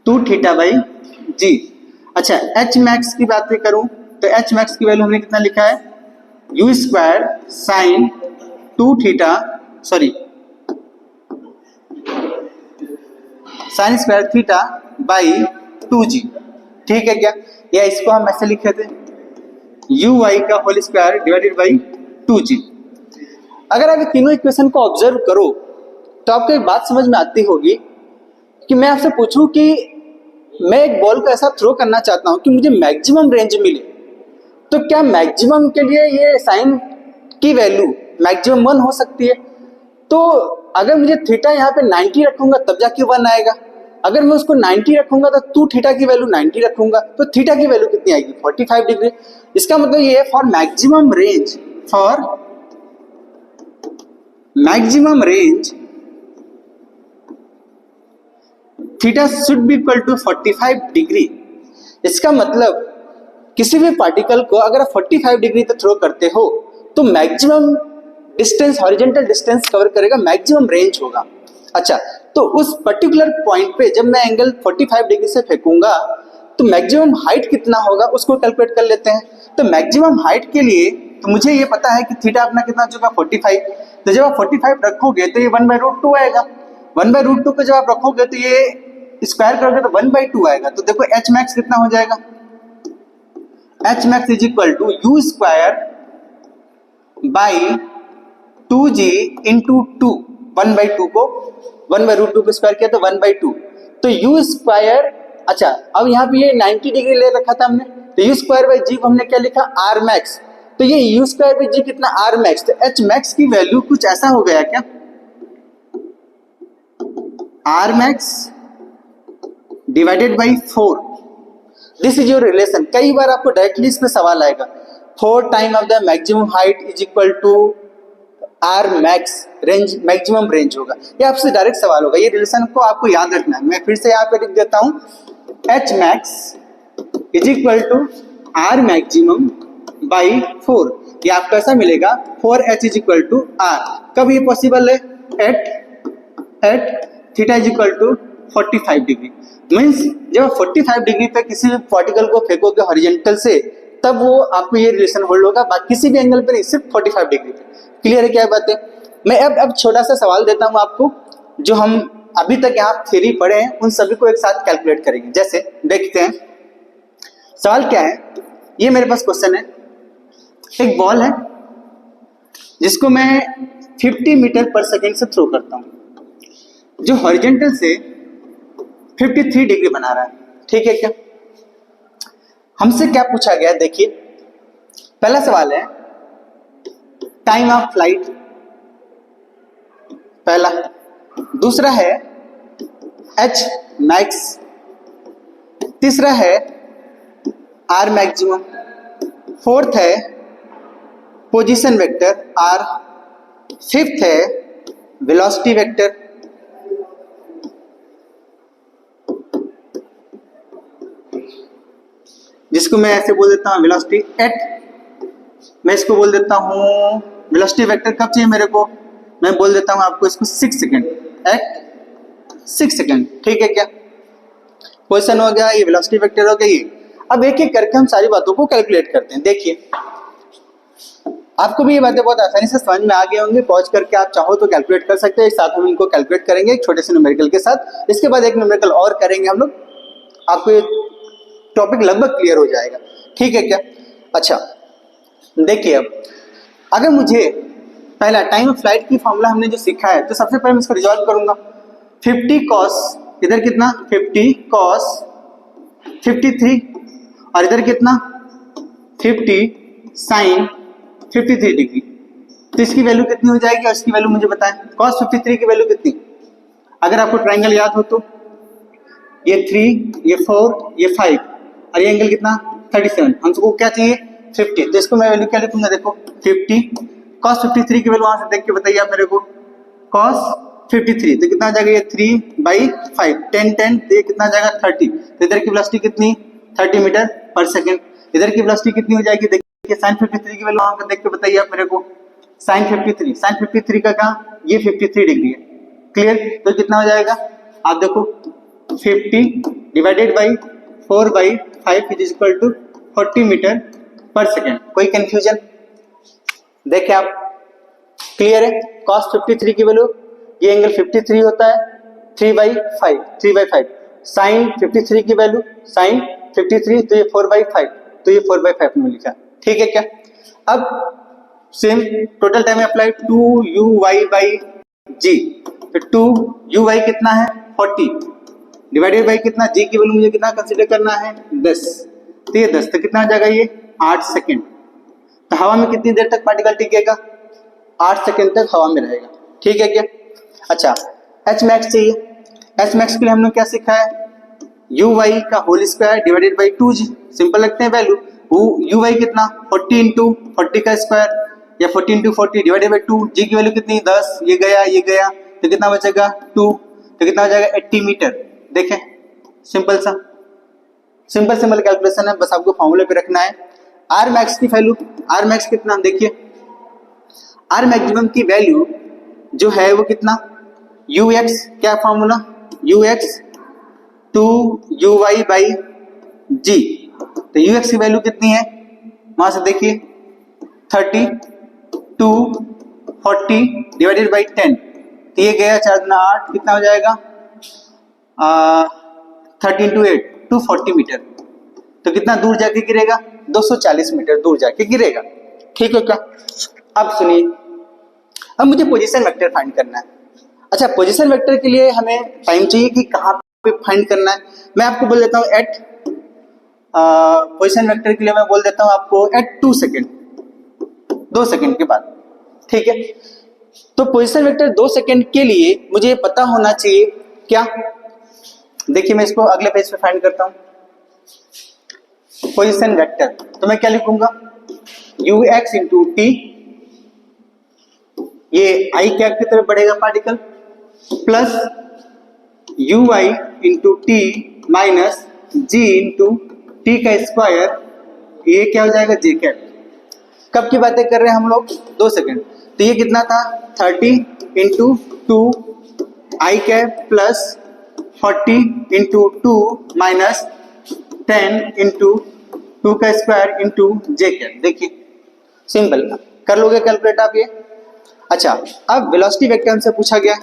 [SPEAKER 1] 2θ/g। अच्छा, h max की बातें करूं तो h max की वैल्यू हमने कितना लिखा है u² sin 2θ, sorry sin square theta by 2g, ठीक है क्या, या इसको हम ऐसे लिखे थे uy का whole square divided by 2g। अगर आप तीनों इक्वेशन को ऑब्जर्व करो तो आपको एक बात समझ में आती होगी कि मैं आपसे पूछूं कि मैं एक बॉल को ऐसा थ्रो करना चाहता हूं कि मुझे मैक्सिमम रेंज मिले, तो क्या मैक्सिमम के लिए ये साइन की वैल्यू मैक्सिमम 1 हो सकती है, तो अगर मुझे थीटा यहाँ पे 90 रखूंगा तब जाके 1 आएगा, अगर मैं उसको 90 रखूंगा तो 2 थीटा की वैल्यू 90 रखूंगा तो थीटा की वैल्यू कितनी आएगी 45 डिग्री। इसका मतलब ये है for maximum range theta should be equal to 45 degree. इसका मतलब किसी भी पार्टिकल को अगर आप 45 डिग्री तक थ्रो करते हो तो maximum distance, horizontal distance cover करेगा, मैक्सिमम रेंज होगा। अच्छा, तो उस पर्टिकुलर पॉइंट पे जब मैं एंगल 45 डिग्री से फेंकूंगा तो मैक्सिमम हाइट कितना होगा उसको कैलकुलेट कर लेते हैं। तो मैक्सिमम हाइट के लिए तो मुझे ये पता है कि थीटा अपना कितना चुका 45, तो जब आप 45 रखोगे तो ये 1/√2 आएगा। 1/√2 को जब आप रखोगे तो ये स्क्वायर करोगे तो 1/2 आएगा। तो देखो एच मैक्स कितना हो जाएगा, h max is equal to u square by 2g into 2, 1/2 को 1/√2 को स्क्वायर किया तो 1/2, तो यू स्क्वायर। अच्छा, अब यहाँ पे ये 90 डिग्री ले रखा था हमने, तो यू स्क्वायर बाई जी को हमने क्या लिखा आर मैक्स, तो ये यू स्क्वायर बाई जी कितना आर मैक्स, तो एच मैक्स की वैल्यू कुछ ऐसा हो गया क्या, r max divided by 4। This is your relation. कई बार आपको डायरेक्टली इसमें सवाल आएगा 4 time of the maximum height is equal to r max range, maximum range होगा, ये आपसे डायरेक्ट सवाल होगा। ये रिलेशन को आपको याद रखना है। मैं फिर से यहाँ पे लिख देता हूं, h max is equal to r maximum by 4। ये आपको ऐसा मिलेगा 4h is equal to are. कब ये पॉसिबल है, at theta is equal to 45 degree. Means जब आप 45 डिग्री पे किसी भी पार्टिकल को फेंकोगे हॉरिजॉन्टल से तब वो आपको ये रिलेशन होल्ड होगा, बाकी किसी भी एंगल पे नहीं, सिर्फ 45 डिग्री पे। क्लियर है क्या बात है? मैं अब छोटा सा सवाल देता हूं आपको, जो हम अभी तक यहाँ थ्योरी पढ़े हैं उन सभी को एक साथ कैलकुलेट करेंगे। जैसे देखते हैं सवाल क्या है। ये मेरे पास क्वेश्चन है, एक बॉल है जिसको मैं 50 मीटर पर सेकेंड से थ्रो करता हूं, जो हॉरिजॉन्टल से 53 डिग्री बना रहा है। ठीक है क्या? हमसे क्या पूछा गया, देखिए पहला सवाल है टाइम ऑफ फ्लाइट, पहला। दूसरा है एच मैक्स, तीसरा है आर मैक्सिमम, फोर्थ है पोजीशन वेक्टर आर, फिफ्थ है वेलोसिटी वेक्टर, जिसको मैं ऐसे बोल देता हूँ वेलोसिटी एट। मैं इसको बोल देता हूँ वेलोसिटी वेक्टर कब चाहिए मेरे को, मैं बोल देता हूँ आपको इसको 6 सेकेंड, एट 6 सेकेंड। ठीक है क्या? पोजीशन हो गया, ये वेलोसिटी वेक्टर हो गया ये। अब एक एक करके हम सारी बातों को कैलकुलेट करते हैं। देखिए आपको भी ये बातें बहुत आसानी से समझ में आ गए होंगे, पॉज करके आप चाहो तो कैलकुलेट कर सकते हैं। एक साथ हम इनको कैलकुलेट करेंगे एक छोटे से न्यूमेरिकल के साथ, इसके बाद एक न्यूमेरिकल और करेंगे हम लोग, आपको ये टॉपिक लगभग क्लियर हो जाएगा। ठीक है क्या? अच्छा देखिए, अब अगर मुझे पहला टाइम ऑफ फ्लाइट की फॉर्मूला हमने जो सीखा है, तो सबसे पहले मैं इसको रिजॉल्व करूंगा। 50 कॉस, इधर कितना 50 कॉस 53, और इधर कितना 50 साइन 53 डिग्री। तो इसकी वैल्यू कितनी हो जाएगी, और इसकी वैल्यू मुझे बताएं। कॉस 53 की वैल्यू कितनी, अगर आपको ट्राइंगल याद हो तो ये 3, ये 4, ये 5, और ये एंगल कितना 37। हमको क्या चाहिए 50, तो इसको मैं वैल्यू क्या लिखूंगा, देखो 50 cos 53 की वैल्यू वहां से देख के बताइए आप मेरे को। cos 53 तो कितना आ जाएगा, ये 3/5, 10 तो ये कितना आ जाएगा 30। तो इधर की वेलोसिटी कितनी 30 मीटर पर सेकेंड। इधर की वेलोसिटी कितनी हो जाएगी, देखिए sin 53 की वैल्यू वहां पे देख के बताइए आप मेरे को। sin 53 का कहाँ, ये 53 डिग्री है। क्लियर? तो कितना हो जाएगा आप देखो 50 divided by 4/5 is equal to 40 meter per second. कोई कंफ्यूजन? देखिए आप, क्लियर है? cos 53 की वैल्यू, ये एंगल 53 होता है 3/5। sin 53 की वैल्यू sin 53, तो ये 4/5, तो ये 4/5 में लिखा। ठीक है क्या? अब same total time apply 2uy/g, तो 2uy कितना है 40 डिवाइडेड बाई कितना, g की वैल्यू मुझे कितना कंसीडर करना है 10, तो ये 10 तो कितना आ जाएगा, ये 8 सेकेंड। तो हवा में कितनी देर तक पार्टिकल टिकेगा, 8 सेकेंड तक हवा में रहेगा। ठीक है क्या? अच्छा, एच मैक्स चाहिए। एच मैक्स के लिए हमने क्या सीखा है? यू वाई का whole square divided by 2g। Simple लगते हैं वैल्यू। यू वाई कितना? 40 इंटू 40 का स्क्वायर या 40 इंटू 40 डिवाइडेड बाई 2। जी की वैल्यू कितनी? 10। ये गया तो कितना बचेगा? 2। तो कितना हो जाएगा? 80 मीटर। देखें, सिंपल सा, सिंपल कैलकुलेशन है, बस आपको फॉर्मूले पे रखना है। आर मैक्स की वैल्यू, आर मैक्स कितना? देखिए, आर मैक्सिमम की वैल्यू जो है वो कितना? यू एक्स, क्या formula? U X 2uy by G. तो यू एक्स की वैल्यू कितनी है? वहां से देखिए, 30 2 40 डिवाइडेड बाई 10। तो ये गया 4 गुना 8, कितना हो जाएगा? 30 इंटू 8 240 मीटर। तो कितना दूर जाके गिरेगा? 240 मीटर दूर जाके गिरेगा। ठीक है क्या? अब सुनिए, अब मुझे पोजीशन वेक्टर फाइंड करना है। अच्छा, पोजीशन वेक्टर के लिए हमें टाइम चाहिए कि कहाँ पे फाइंड करना है। मैं आपको बोल देता हूँ एट पोजीशन वेक्टर के लिए मैं बोल देता हूँ आपको एट 2 सेकेंड, 2 सेकेंड के बाद। ठीक है, तो पोजीशन वेक्टर 2 सेकेंड के लिए मुझे पता होना चाहिए क्या? देखिए, मैं इसको अगले पेज पे फाइंड करता हूँ। पोजीशन वेक्टर तो मैं क्या लिखूंगा? यू एक्स इंटू टी, ये आई कैप की तरफ बढ़ेगा particle, plus u i into T minus g into t का स्क्वायर, ये क्या हो जाएगा? J cap. कब की बातें कर रहे हैं हम लोग? 2 सेकेंड। तो ये कितना था? 30 into 2 I cap plus 40 into 2 minus 10 into 2 का स्क्वायर इंटू जे कैप। देखिए, सिंपल, कर लोगे कैलकुलेट आप ये? अच्छा, अब वेलोसिटी वेक्टर हमसे पूछा गया।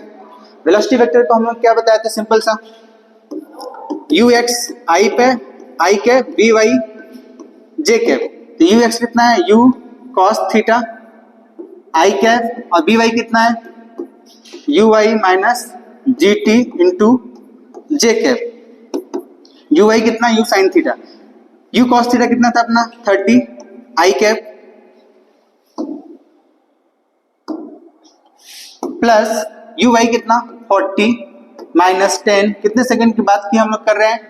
[SPEAKER 1] वेलोसिटी वेक्टर को हम लोग क्या बताया था? सिंपल सा, यू एक्स आई पे, I cap B Y J cap. तो यू एक्स कितना है? U cos theta I cap, और बी वाई कितना है? You Y minus G T into J cap. U Y कितना? U sine theta. U cos theta कितना था अपना? 30 I cap plus you Y कितना? 40 माइनस 10। कितने सेकंड की बात की हम लोग कर रहे हैं?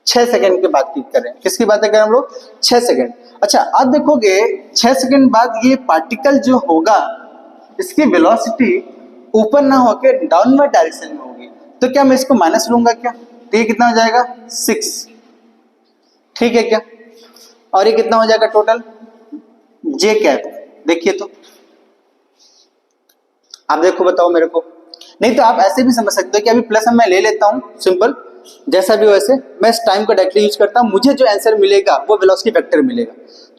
[SPEAKER 1] 6 सेकंड की बात की कर रहे हैं। किसकी बातें कर रहे हैं हम लोग? 6 सेकंड। अच्छा, अब देखोगे 6 सेकंड बाद ये पार्टिकल जो होगा, इसकी वेलोसिटी ऊपर ना होकर डाउनवर्ड डायरेक्शन में होगी। तो क्या मैं इसको माइनस लूंगा क्या? तो ये कितना हो जाएगा? 6। ठीक है क्या? और ये कितना हो जाएगा टोटल? जे कैप। देखिए, तो आप देखो, बताओ मेरे को। नहीं तो आप ऐसे भी समझ सकते हो कि अभी प्लस मैं ले लेता हूं, सिंपल, जैसा भी हो वैसे मैं इस टाइम को डायरेक्टली यूज करता हूं। मुझे जो आंसर मिलेगा वो वेलोसिटी वेक्टर मिलेगा,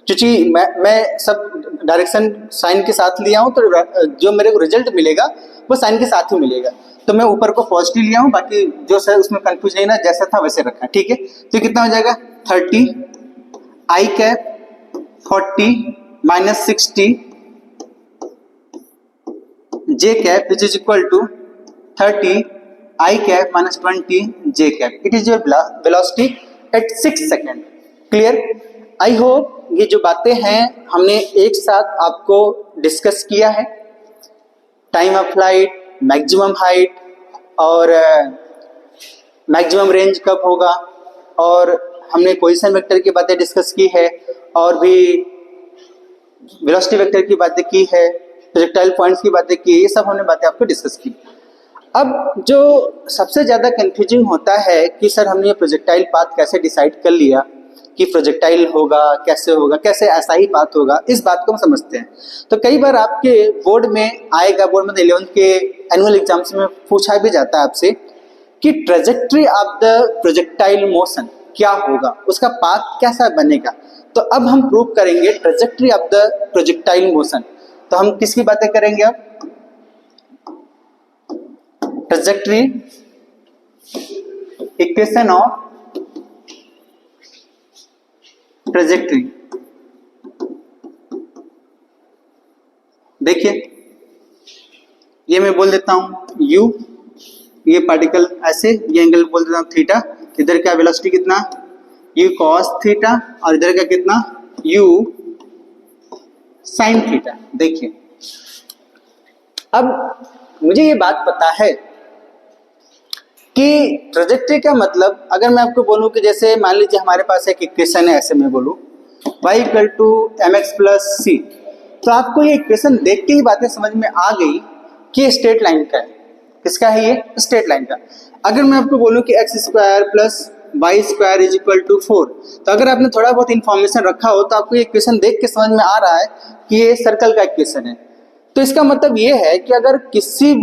[SPEAKER 1] क्योंकि मैं सब डायरेक्शन साइन के साथ लिया हूं, तो जो मेरे को रिजल्ट मिलेगा वो साइन के साथ ही मिलेगा। तो मैं ऊपर को पॉजिटिव लिया हूं, बाकी जो सर उसमें कंफ्यूज नहीं ना, जैसा था वैसे रखा। ठीक है, तो कितना हो जाएगा? 30 I cap 40 minus 60 J cap which is equal to 30 I cap minus 20 J cap. It is your velocity at 6 second. Clear? I hope ये जो बातें हैं हमने एक साथ आपको डिस्कस किया है। Time of flight, maximum height, और मैक्सिमम रेंज कब होगा, और हमने पोजीशन वेक्टर की बातें डिस्कस की है, और भी वेलोसिटी वेक्टर की बातें की है, प्रोजेक्टाइल पॉइंट्स की बातें की, ये सब हमने बातें आपको डिस्कस की। अब जो सबसे ज़्यादा कंफ्यूजिंग होता है कि सर हमने ये प्रोजेक्टाइल पाथ कैसे डिसाइड कर लिया कि प्रोजेक्टाइल होगा, कैसे होगा, कैसे ऐसा ही पाथ होगा, इस बात को हम समझते हैं। तो कई बार आपके बोर्ड में आएगा, बोर्ड में 11th के एनुअल एग्जाम्स में पूछा भी जाता है आपसे कि trajectory of the projectile motion क्या होगा, उसका पाथ कैसा बनेगा। तो अब हम प्रूव करेंगे trajectory of the projectile motion. तो हम किसकी बातें करेंगे अब? Trajectory, equation of trajectory. देखिए, ये मैं बोल देता हूं u, ये पार्टिकल ऐसे, ये एंगल बोल देता हूं थीटा, इधर का वेलोसिटी कितना? u cos थीटा, और इधर का कितना? u sin theta. देखिए, अब मुझे ये बात पता है कि ट्रेजेक्ट्री का मतलब, अगर मैं आपको बोलूं कि जैसे मान लीजिए हमारे पास एक इक्वेशन है, ऐसे मैं बोलूं y equal to mx plus C, तो आपको ये इक्वेशन देख के ही बातें समझ में आ गई कि ये स्ट्रेट लाइन का है। किसका है ये? स्ट्रेट लाइन का। अगर मैं आपको बोलूं कि x square plus y square is equal to 4, तो अगर आपने थोड़ा बहुत इंफॉर्मेशन रखा हो तो आपको ये इक्वेशन देख के समझ में आ रहा है कि ये सर्कल का इक्वेशन है। तो इसका मतलब ये है कि अगर किसी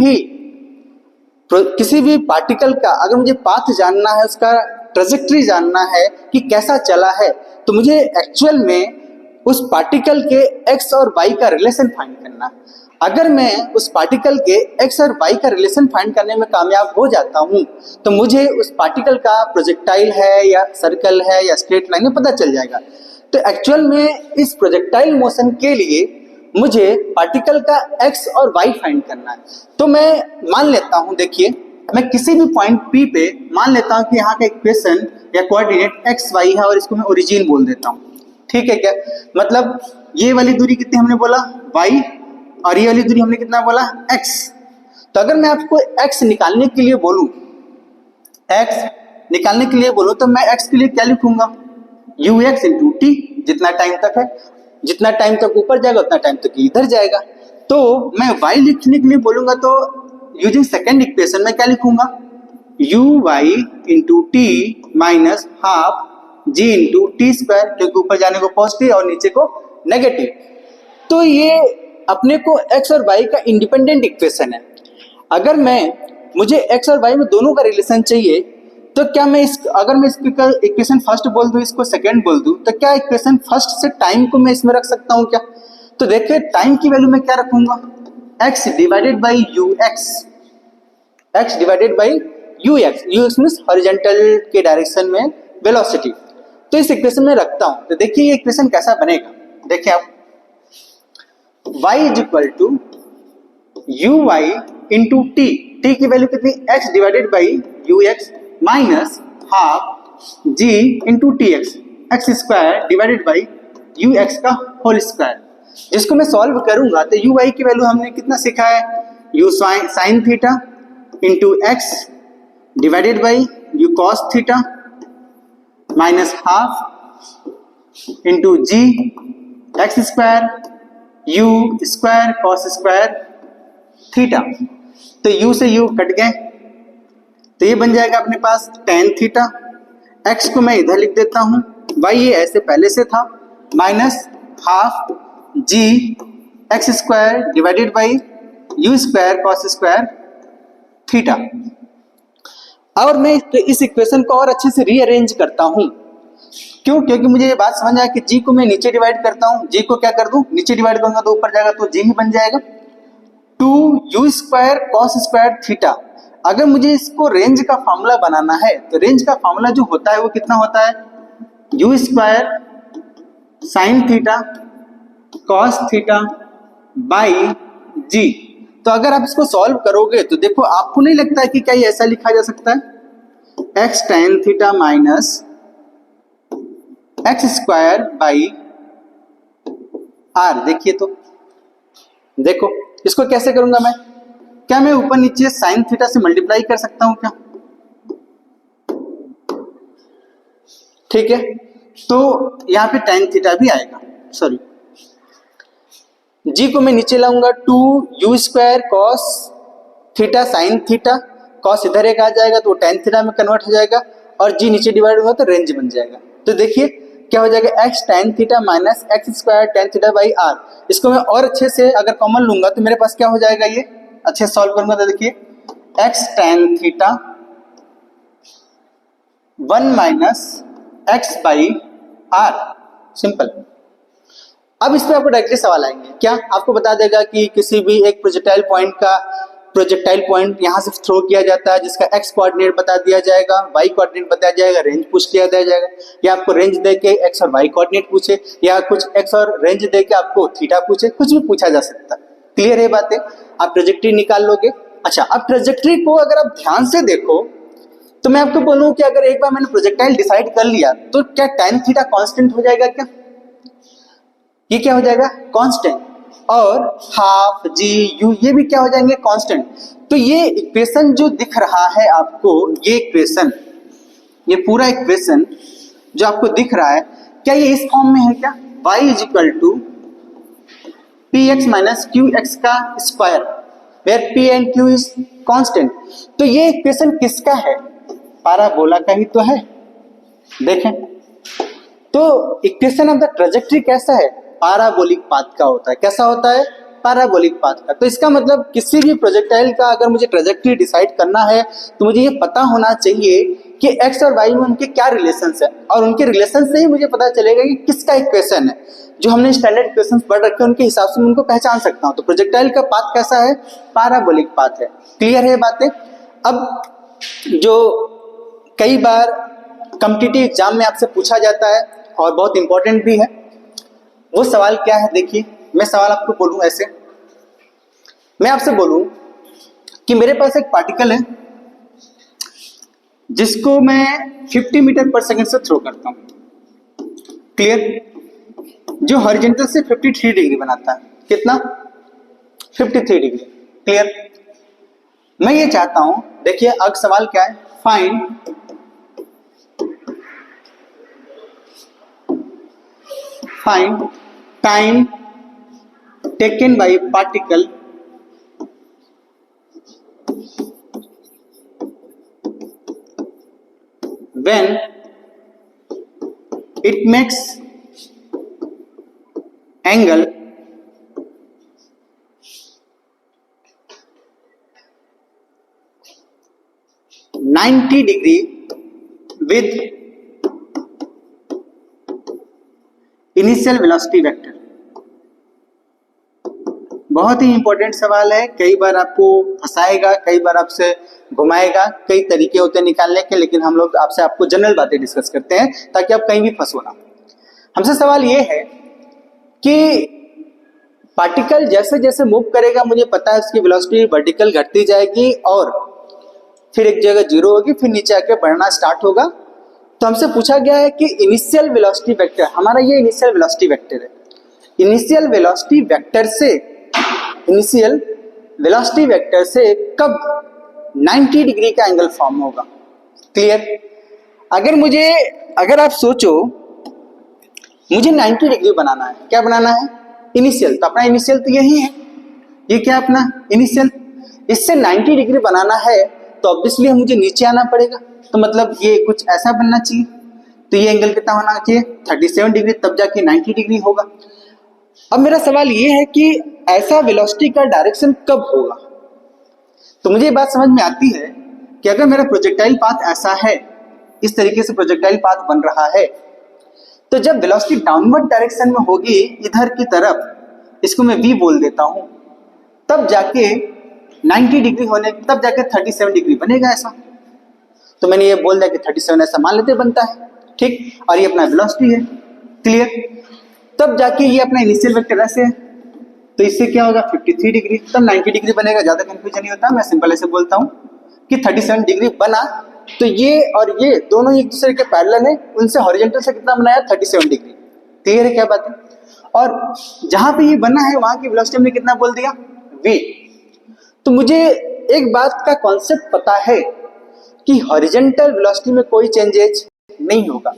[SPEAKER 1] भी पार्टिकल का अगर मुझे पाथ जानना है, उसका ट्रेजेक्ट्री जानना है कि कैसा चला है, तो मुझे एक्चुअल में उस पार्टिकल के एक्स और वाई का रिलेशन फाइंड करना है। अगर मैं उस पार्टिकल के एक्स और वाई का रिलेशन फाइंड करने में कामयाब हो जाता हूं, तो मुझे उस पार्टिकल का प्रोजेक्टाइल है या सर्कल है या स्ट्रेट लाइन है पता चल जाएगा। तो एक्चुअल में इस प्रोजेक्टाइल मोशन के लिए मुझे पार्टिकल का एक्स और वाई फाइंड करना है। तो मैं मान लेता हूं, देखिए मैं किसी भी पॉइंट P पे मान लेता हूं कि यहाँ का इक्वेशन या कोऑर्डिनेट एक्स वाई है और इसको मैं ओरिजिन बोल देता हूं। ठीक है क्या? मतलब ये वाली दूरी कितनी हमने बोला? y, और ये वाली दूरी हमने कितना बोला? x। तो अगर मैं आपको x निकालने के लिए बोलूं, तो मैं x के लिए क्या लिखूंगा? ux इंटू टी, जितना टाइम तक है, जितना टाइम तक ऊपर जाएगा उतना टाइम तक इधर जाएगा। तो मैं y लिखने के लिए बोलूंगा तो यूजिंग सेकेंड इक्वेशन में क्या लिखूंगा? uy into T minus half G into T square, क्योंकि ऊपर जाने को पॉजिटिव और नीचे को नेगेटिव। तो ये अपने को x और y का इंडिपेंडेंट इक्वेशन है। अगर मुझे x और y में दोनों का रिलेशन चाहिए, तो क्या मैं अगर मैं इसका इक्वेशन फर्स्ट बोल दूं, इसको सेकंड बोल दूं, तो क्या इक्वेशन फर्स्ट से टाइम को मैं इसमें रख सकता हूं क्या? तो देखिए टाइम की वैल्यू मैं क्या रखूंगा? x divided by ux, x divided by ux means horizontal के डायरेक्शन में वेलोसिटी। तो इस इक्वेशन में रखता हूं, तो देखिए ये इक्वेशन कैसा बनेगा। देखिए आप, y is equal to uy into t, t की वैल्यू कितनी? x divided by ux minus half g into t x square divided by ux का होल स्क्वायर। जिसको मैं सॉल्व करूंगा तो uy की वैल्यू हमने कितना सीखा है? u sine theta into x divided by u cos theta minus half into g x square u square cos square theta. तो u से u कट गए, तो ये बन जाएगा अपने पास tan थीटा। x को मैं इधर लिख देता हूं, y ये ऐसे पहले से था, minus half g x square divided by u square cos square theta. और मैं इस इक्वेशन को और अच्छे से रीअरेंज करता हूं। क्यों? क्योंकि मुझे ये बात समझ आया कि g को मैं नीचे डिवाइड करता हूं, g को क्या कर दूं? नीचे डिवाइड करूंगा तो ऊपर जाएगा, तो g ही बन जाएगा 2u square cos square theta. अगर मुझे इसको रेंज का फॉर्मूला बनाना है, तो रेंज का फॉर्मूला जो होता है वो कितना होता है? u square sine theta cos theta by G. तो अगर आप इसको सॉल्व करोगे तो देखो, आपको नहीं लगता है कि क्या ये ऐसा लिखा जा सकता है? x tan theta minus x square by r. देखिए तो देखो इसको कैसे करूंगा मैं? क्या मैं ऊपर नीचे साइन थीटा से मल्टीप्लाई कर सकता हूं क्या? ठीक है, तो यहां पे tan थीटा भी आएगा, सॉरी g को मैं नीचे लाऊंगा 2u square cos theta sine theta, cos इधर एक आ जाएगा तो tan थीटा में कन्वर्ट हो जाएगा, और g नीचे डिवाइड होगा तो रेंज बन जाएगा। तो देखिए क्या हो जाएगा? x tan theta minus x square tan theta by r. इसको मैं और अच्छे से अगर कॉमन लूंगा तो मेरे पास क्या हो जाएगा? ये अच्छे से सॉल्व करूंगा तो देखिए x tan theta 1 minus x by r, simple. अब इस पे आपको डायरेक्टली सवाल आएंगे, क्या आपको बता देगा कि किसी भी एक प्रोजेक्टाइल पॉइंट यहां से थ्रो किया जाता है जिसका एक्स कोऑर्डिनेट बता दिया जाएगा, वाई कोऑर्डिनेट बताया जाएगा, रेंज पूछ लिया जाएगा, या आपको रेंज देके एक्स और वाई कोऑर्डिनेट पूछे, या कुछ एक्स और रेंज देके आपको थीटा पूछे, कुछ भी पूछा जा सकता है। क्लियर है बातें? आप ट्रेजेक्ट्री निकाल लोगे। अच्छा, अब ट्रेजेक्ट्री को अगर आप ध्यान से देखो तो मैं आपको बोलूं कि अगर एक बार मैंने प्रोजेक्टाइल डिसाइड कर लिया तो क्या tan थीटा कांस्टेंट हो जाएगा? क्या ये क्या हो जाएगा? कांस्टेंट। और हाफ जी यू ये भी क्या हो जाएंगे कांस्टेंट। तो ये इक्वेशन जो दिख रहा है आपको, ये इक्वेशन, ये पूरा इक्वेशन जो आपको दिख रहा है, क्या ये इस फॉर्म में है क्या? y is equal to P X minus Q X का square where p and q is constant. तो ये इक्वेशन किसका है? पाराबोला का ही तो है। देखें तो इक्वेशन ऑफ द ट्रेजेक्टरी कैसा है? पाराबोलिक पाथ का होता है। कैसा होता है? पाराबोलिक पाथ का। तो इसका मतलब किसी भी प्रोजेक्टाइल का अगर मुझे ट्रेजेक्टरी डिसाइड करना है तो मुझे ये पता होना चाहिए कि एक्स और वाई में उनके क्या रिलेशंस है, और उनके रिलेशन से ही मुझे पता चलेगा कि किसका इक्वेशन है। जो हमने स्टैंडर्ड इक्वेशंस पढ़ रखे हैं उनके हिसाब से मैं उनको पहचान सकता हूँ। तो प्रोजेक्टाइल का पाथ कैसा है? पाराबोलिक पाथ है। क्लियर है बातें? अब जो कई बार कॉम्पिटिटिव एग्जाम में आपसे पूछा जाता है और बहुत इंपॉर्टेंट भी है, वो सवाल क्या है? देखिए मैं सवाल आपको बोलूं ऐसे, मैं आपसे बोलूं कि मेरे पास एक पार्टिकल है जिसको मैं 50 मीटर पर सेकंड से थ्रो करता हूं। क्लियर? जो हॉरिजॉन्टल से 53 डिग्री बनाता है। कितना? 53 डिग्री। क्लियर? मैं ये चाहता हूं, देखिए अब सवाल क्या है, find time taken by particle when it makes angle (90 degree with initial velocity vector। बहुत ही इंपॉर्टेंट सवाल है, कई बार आपको फंसाएगा, कई बार आपसे घुमाएगा, कई तरीके होते हैं निकालने के, लेकिन हम लोग आपसे आपको जनरल बातें डिस्कस करते हैं ताकि आप कहीं भी फंसो ना। हमसे सवाल ये है कि पार्टिकल जैसे जैसे मूव करेगा, मुझे पता है उसकी वेलोसिटी वर्टिकल घटती जाएगी और फिर एक जगह जीरो होगी, फिर नीचे आके बढ़ना स्टार्ट होगा। तो हमसे पूछा गया है कि इनिशियल वेलोसिटी वेक्टर, हमारा ये इनिशियल वेलोसिटी वेक्टर है, इनिशियल वेलोसिटी वेक्टर से कब 90 डिग्री का एंगल फॉर्म होगा। क्लियर? अगर आप सोचो मुझे 90 डिग्री बनाना है, क्या बनाना है? इनिशियल। तो अपना इनिशियल तो यही है, ये क्या अपना इनिशियल, इससे 90 डिग्री बनाना है तो ऑब्वियसली मुझे नीचे आना पड़ेगा। तो मतलब ये कुछ ऐसा बनना चाहिए। तो ये एंगल कितना होना चाहिए? 37 डिग्री, तब जाके 90 डिग्री होगा। अब मेरा सवाल ये है कि ऐसा वेलोसिटी का डायरेक्शन कब होगा? तो मुझे ये बात समझ में आती है कि अगर मेरा प्रोजेक्टाइल पाथ ऐसा है, इस तरीके से प्रोजेक्टाइल पाथ बन रहा है, तो जब वेलोसिटी डाउनवर्ड डायरेक्शन में होगी इधर की तरफ, इसको मैं v बोल देता हूं, तब जाके 90 डिग्री होने, तब जाके 37 डिग्री बनेगा ऐसा। तो मैंने ये बोल दिया कि 37 ऐसा मान लेते बनता है, ठीक, और ये अपना वेलोसिटी है। क्लियर? तब जाके ये अपना इनिशियल वेक्टर ऐसे है, तो इससे क्या होगा? 53 डिग्री, तब 90 डिग्री बनेगा। ज्यादा कंफ्यूजन नहीं होता, मैं सिंपल ऐसे बोलता हूँ कि 37 डिग्री बना, तो ये और ये दोनों एक दूसरे के पैरेलल है, उनसे हॉरिजॉन्टल से कितना बनाया? 37 डिग्री। क्लियर है क्या बात है? और जहां पे ये बना है वहां की वेलोसिटी हमने कितना बोल दिया? v। तो मुझे एक बात का कॉन्सेप्ट पता है कि हॉरिजॉन्टल वेलोसिटी में कोई चेंजेज नहीं होगा,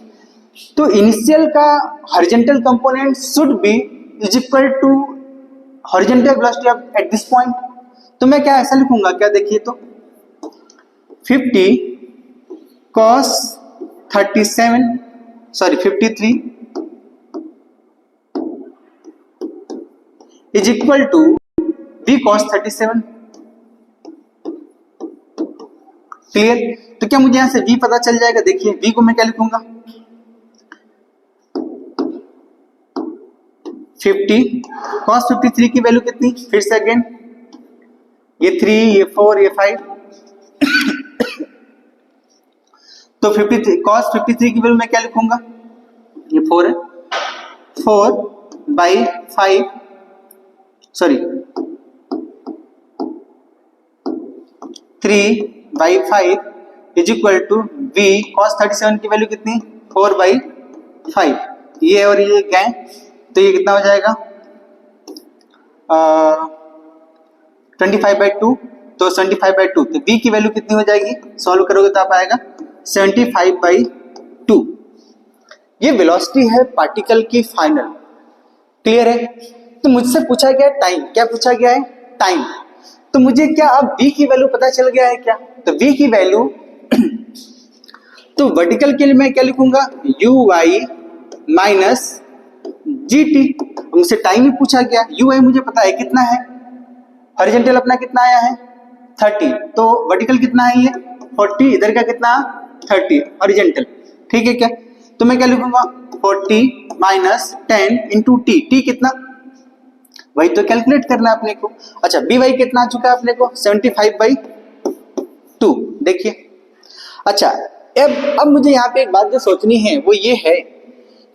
[SPEAKER 1] तो इनिशियल का horizontal component should be is equal to horizontal velocity at this point. तो मैं क्या ऐसा लिखूंगा क्या? देखिए तो 50 cos 53 is equal to v cos 37। Clear? तो क्या मुझे यहां से v पता चल जाएगा? देखिए v को मैं क्या लिखूंगा? 50 cos 53 की वैल्यू कितनी? फिर से अगेन ये 3, ये 4, ये 5 तो 53 cos 53 की वैल्यू मैं क्या लिखूंगा? ये 4 है, 4/5 sorry 3/5 is equal to v cos 37 की वैल्यू कितनी? 4/5। ये और ये क्या है? तो ये कितना हो जाएगा? 25/2, तो 75/2, तो v की वैल्यू कितनी हो जाएगी, सॉल्व करोगे तो आप आएगा 75/2। ये वेलोसिटी है पार्टिकल की फाइनल। क्लियर है? तो मुझसे पूछा गया टाइम, क्या पूछा गया है, टाइम। तो मुझे क्या अब v की वैल्यू पता चल गया है क्या, तो v की वैल्यू तो वर्टिकल के लिए मैं क्या लिखूंगा, uy माइनस gt। मुझसे टाइम ही पूछा गया, uy मुझे पता है कितना है, हॉरिजॉन्टल अपना कितना आया है 30, तो वर्टिकल कितना है ये 40, इधर का कितना 30 हॉरिजॉन्टल। ठीक है क्या, तो मैं क्या लिखूंगा 40 माइनस 10 इंटू टी, टी कितना, वही तो कैलकुलेट करना है अपने को। अच्छा बी वाई कितना आ चुका है अपने को 75/2, देखिए। अच्छा अब मुझे यहाँ पे एक बात जो सोचनी है वो ये है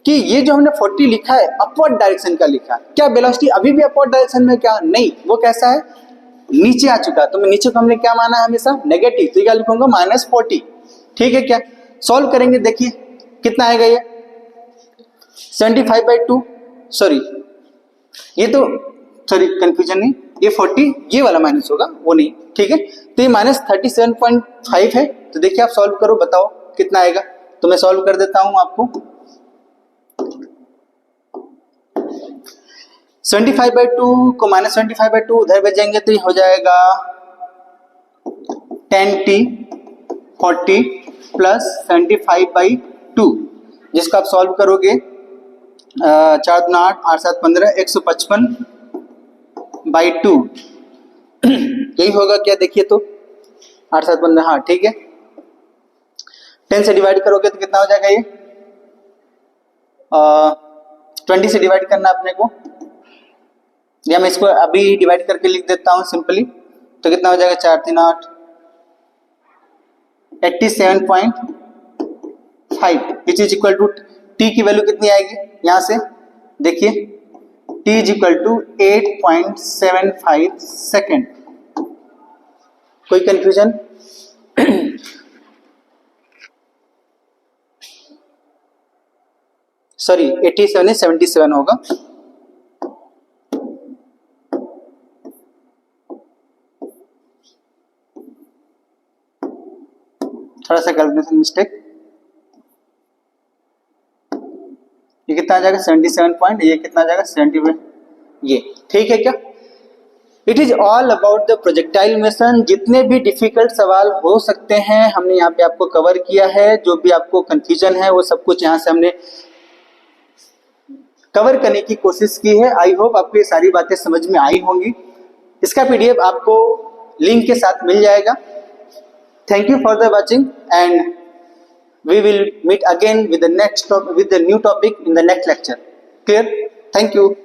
[SPEAKER 1] कि ये जो हमने 40 लिखा है अपवर्ड डायरेक्शन का लिखा है, क्या वेलोसिटी अभी भी अपवर्ड डायरेक्शन में, क्या नहीं, वो कैसा है नीचे आ चुका है, तो मैं नीचे को हमने क्या माना है हमेशा नेगेटिव, तो क्या लिखूंगा -40। ठीक है क्या, सॉल्व करेंगे, देखिए कितना आएगा ये 75/2, सॉरी ये तो सॉरी कंफ्यूजन नहीं, ये 40 ये वाला माइनस होगा वो नहीं, ठीक है, तो ये -37.5 है। तो देखिए आप सॉल्व करो, बताओ कितना आएगा, तो मैं सॉल्व कर देता हूं आपको। 75/2 को -75/2 उधर भेजेंगे तो ये हो जाएगा 10t 40 प्लस 75/2, जिसको आप सॉल्व करोगे 4 दूना 8 8 7 15 155/2 यही होगा क्या, देखिए तो 8 7 15, हाँ ठीक है, 10 से डिवाइड करोगे तो कितना हो जाएगा ये 20 से डिवाइड करना अपने को, या मैं इसको अभी डिवाइड करके लिख देता हूं सिंपली, तो कितना हो जाएगा 4 3 8 87.5, which is equal to T की वैल्यू कितनी आएगी यहां से देखिए, t is equal to 8.75 second. कोई कंफ्यूजन? सॉरी 87 है 77 होगा। थोड़ा सा कैलकुलेशन मिस्टेक, ये कितना आ जाएगा 77 पॉइंट, ये कितना आ जाएगा 70, ये ठीक है क्या। It is all about the projectile motion. जितने भी डिफिकल्ट सवाल हो सकते हैं हमने यहाँ पे आपको कवर किया है, जो भी आपको कंफ्यूजन है वो सब कुछ यहाँ से हमने कवर करने की कोशिश की है। आई होप आपको ये सारी बातें समझ में आई होंगी। इसका पीडीएफ आपको लिंक के साथ मिल जाएगा। Thank you for the watching and we will meet again with the new topic in the next lecture. Clear? Thank you.